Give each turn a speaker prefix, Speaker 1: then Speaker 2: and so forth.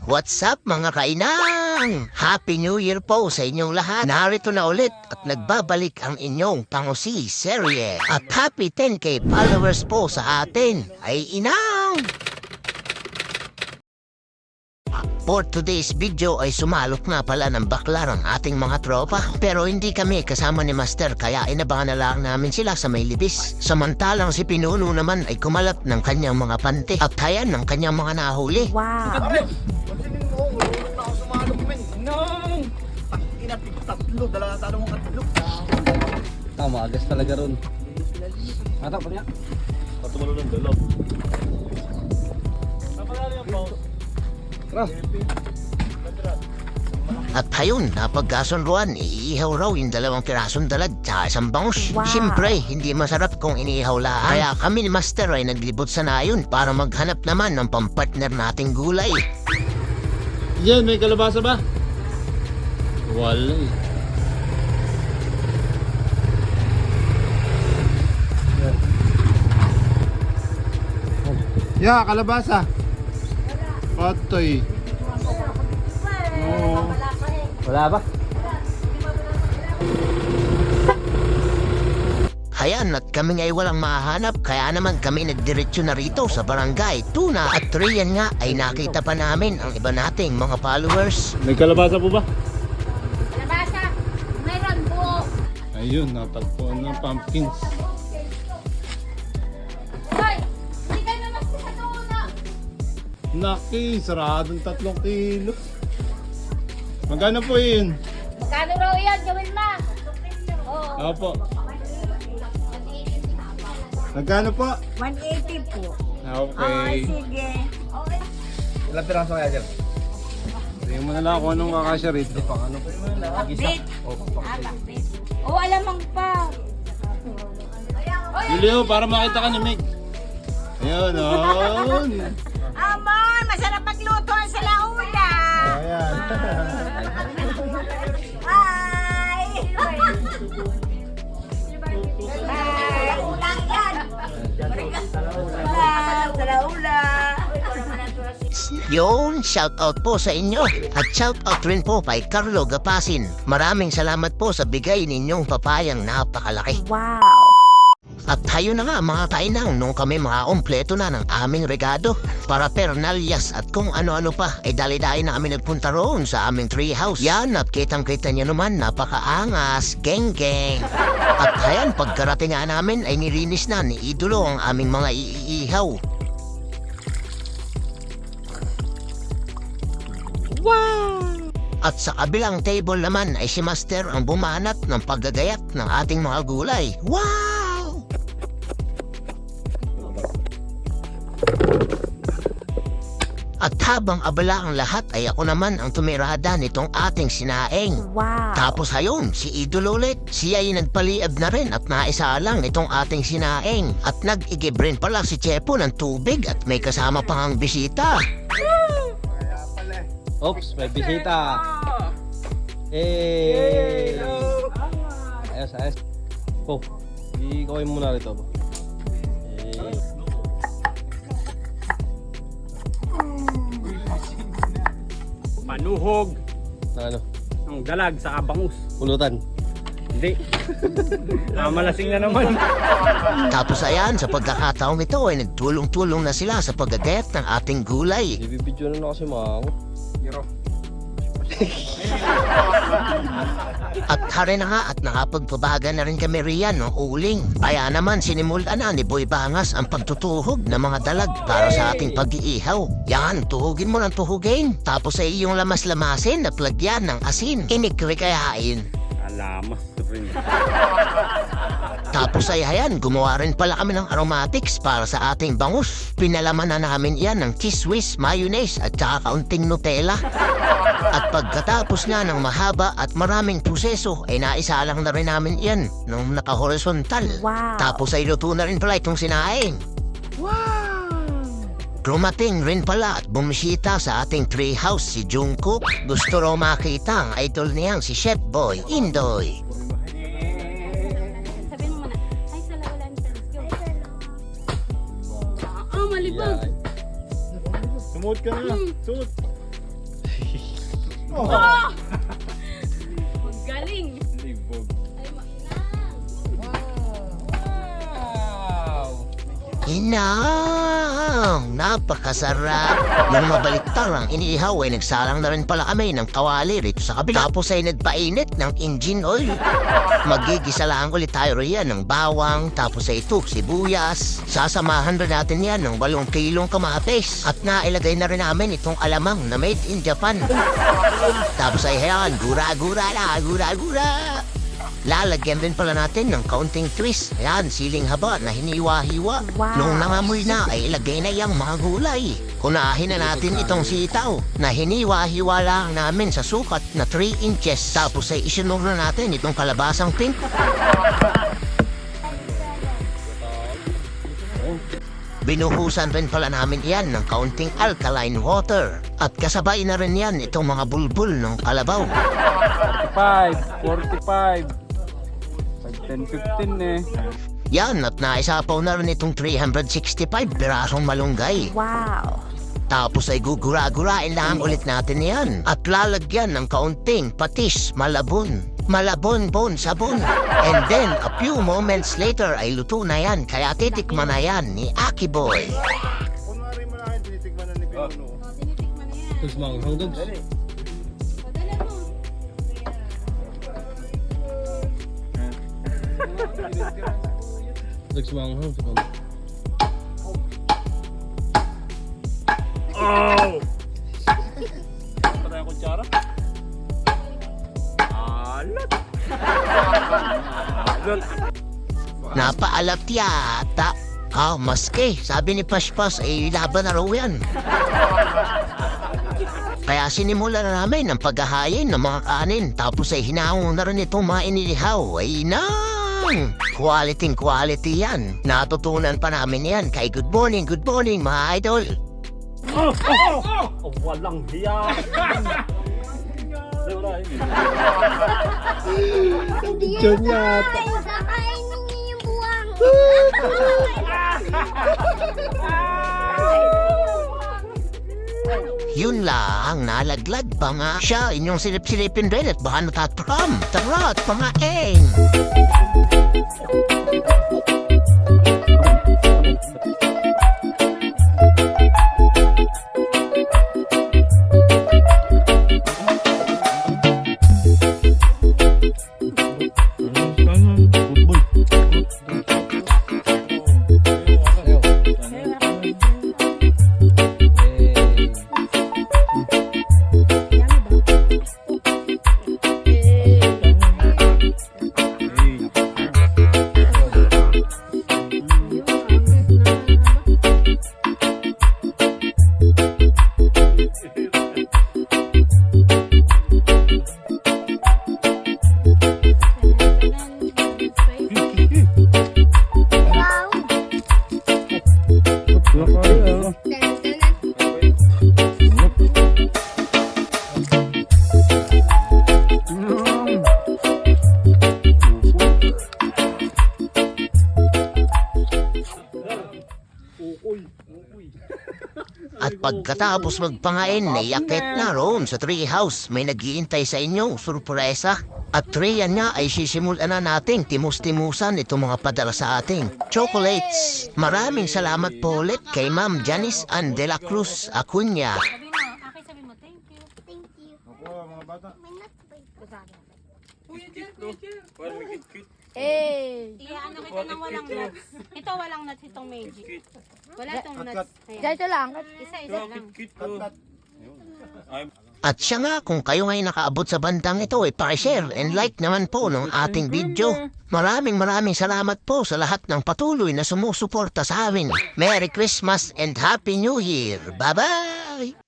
Speaker 1: What's up mga kainang? Happy New Year po sa inyong lahat. Narito na ulit at nagbabalik ang inyong pangusi serye. At happy 10K followers po sa atin ay inang! For today's video ay sumalok na pala ng bakla ng ating mga tropa. Pero hindi kami kasama ni Master kaya inabangan na lang namin sila sa may libis. Samantalang si Pinuno naman ay kumalat ng kanyang mga pante at hayan ng kanyang mga nahuli.
Speaker 2: Wow!
Speaker 3: Tama, agas talaga ron. Mata pa niya. Patumalo ng dalog.
Speaker 1: At hayun, napagkasunruan, iihaw raw yung 2 pirasong dalag sa isang bangus.
Speaker 2: Wow.
Speaker 1: Siyempre, hindi masarap kung iniihaw lang. Kaya kami ni Master ay naglibot sa nayon para maghanap naman ng pampartner nating gulay.
Speaker 3: Yan, may kalabasa ba? Wala eh.
Speaker 4: Ya, kalabasa. Patoy. Oo.
Speaker 3: Wala ba?
Speaker 1: Hayan at kami ay walang mahanap kaya naman kami nagdiretsyo na rito sa barangay Tuna at Riyan nga ay nakita pa namin ang iba nating mga followers.
Speaker 4: May kalabasa po ba?
Speaker 2: Kalabasa! Meron po!
Speaker 4: Ayun, natagpuan ng pumpkins.
Speaker 2: Hoy! Hindi ka naman sa tuna!
Speaker 4: Naki, saradong 3 kilo. Magkano po yun?
Speaker 2: Magkano raw yan? Gawin ma! Oo.
Speaker 4: Opo. Magkano po?
Speaker 5: 180 po.
Speaker 4: Okay.
Speaker 5: Sige.
Speaker 3: Ilang piraso kaya dyan?
Speaker 4: Tingnan mo na lang kung anong kakasya rito.
Speaker 3: Pang ano po?
Speaker 5: Bit. Bit. O, alamang pa.
Speaker 4: Julio, para makita ka ni Meg. Ayun, on.
Speaker 5: Amon, masarap magluto sa laula.
Speaker 4: Ayan.
Speaker 5: Hi! Laula yan. Sa laula.
Speaker 1: Yun, shout out po sa inyo at shout out rin po kay Carlo Gapasin. Maraming salamat po sa bigay ninyong papayang napakalaki.
Speaker 2: Wow!
Speaker 1: At tayo na nga mga kainang nung kami makakompleto na ng aming regado para pernalyas at kung ano-ano pa ay dali-dali na kami nagpunta roon sa aming tree house. Yan at kitang-kita niyo naman napakaangas, geng-geng. At hayan pagkarating nga namin ay nirinis na ni Idolo ang aming mga iihaw. At sa kabilang table naman ay si Master ang bumanat ng paggagayat ng ating mga gulay. Wow! At habang abala ang lahat ay ako naman ang tumirada nitong ating sinaing.
Speaker 2: Wow!
Speaker 1: Tapos ayun, si Idol ulit. Siya ay nagpaliab na rin at naisalang itong ating sinaing. At nag-igib rin pala si Chepo ng tubig at may kasama pang ang bisita.
Speaker 3: Oops, may bisita. Hey! Ayos, ayos. Oh, ikawin muna rito ba? Hey.
Speaker 6: Manuhog
Speaker 3: Na ano?
Speaker 6: ng dalag sa abangus.
Speaker 3: Pulutan.
Speaker 6: Hindi. Malasing na naman.
Speaker 1: Tapos ayan, sa pagkakataong ito ay nagtulong-tulong na sila sa paggagayat ng ating gulay.
Speaker 3: Ibibidyo na kasi mga ako.
Speaker 1: At hari na nga at nakapagpabaga na rin kami riyan ng uling. Kaya naman sinimulan na ni Boy Bangas ang pagtutuhog ng mga dalag para sa ating pag-iihaw. Yan, tuhugin mo ng tuhugin. Tapos ay iyong lamas-lamasin at lagyan ng asin. Inikri-kayain.
Speaker 6: Alamas rin.
Speaker 1: Tapos ay hayan, gumawa rin pala kami ng aromatics para sa ating bangus. Pinalaman na namin yan ng cheese whiz, mayonnaise at saka kaunting Nutella. At pagkatapos nga ng mahaba at maraming proseso ay naisalang na rin namin yan nung naka-horizontal.
Speaker 2: Wow.
Speaker 1: Tapos ay luto na rin pala itong sinaing. Dumating rin pala at bumisita sa ating tree house si Jungkook. Gusto raw makita ang idol niyang si Chef Boy Indoy.
Speaker 2: Sabihin mo muna, ay sa laula ni Let's go. Oh, malibog!
Speaker 4: Sumuot ka na. Suot.
Speaker 2: Oh! Galing.
Speaker 6: Libog.
Speaker 1: Inang, napakasarap. Nung mabaliktang ang iniihaw ay nagsalang na rin pala kami ng kawali rito sa kabila. Tapos ay nagpainit ng engine oil. Magigisa lang ulit tayo riyan ng bawang, tapos ay ito, sibuyas. Sasamahan rin natin yan ng 8 kilong kamatis. At nailagay na rin namin itong alamang na made in Japan. Tapos ay hayan, gura-gura na, gura-gura. Lalagyan din pala natin ng kaunting twist. Ayan, siling haba na hiniwa-hiwa. Nung nangamoy na ay ilagay na yung mga gulay. Kunahin na natin itong sitaw na hiniwa-hiwa lang namin sa sukat na 3 inches. Tapos ay isinur na natin itong kalabasang pink. Binuhusan rin pala namin yan ng kaunting alkaline water. At kasabay na rin yan itong mga bulbul ng kalabaw.
Speaker 6: 45. 10-15 eh.
Speaker 1: Yan at naisapaw na rin itong 365 pirasong malunggay.
Speaker 5: Wow.
Speaker 1: Tapos ay gugura-gurain lang ulit natin yan. At lalagyan ng kaunting patis, malabon. Malabon-bon sabon. And then, a few moments later ay luto na yan. Kaya titikman na yan ni Aki Boy.
Speaker 4: Kunwari mo na kayo, tinitigman na ni Pinuno.
Speaker 3: Dogs manghang dogs. Dogs manghang.
Speaker 6: Oh! Patay ang kutsara. Alat. Alat.
Speaker 1: Napaalat yata. Maski. Sabi ni Paspas, laban na raw yan. Kaya sinimula na namin ang paghahayin ng mga kanin. Tapos ay hinahon na rin itong mga inilihaw. Ay nang! Quality yan. Natutunan pa namin yan kay Good morning mga idol.
Speaker 6: Oh, walang hiya.
Speaker 3: Diyan yata.
Speaker 2: Kakainin niyo yung buwang.
Speaker 1: Yun lang, nalaglag pa nga siya. Inyong silip-silipin rin at baka natatram. Tara at pamain. At pagkatapos magpangain, naiakit na roon sa tree house. May nag-iintay sa inyo, surpresa. At treyan nga ay sisimulan na nating timus-timusan itong mga padala sa ating chocolates. Maraming salamat po ulit kay Ma'am Janice Ann de la Cruz Acuña.
Speaker 2: Sabi mo, Aki, sabi mo, thank you. Thank you.
Speaker 4: Ako, mga bata.
Speaker 2: Ano kita nang walang nuts. Ito walang nuts, itong magic. Wala itong nuts.
Speaker 5: Dito lang.
Speaker 2: Isa-isa lang.
Speaker 1: At siya nga, kung kayo ngay nakaabot sa bandang ito, pa-share and like naman po ng ating video. Maraming salamat po sa lahat ng patuloy na sumusuporta sa amin. Merry Christmas and Happy New Year! Bye-bye!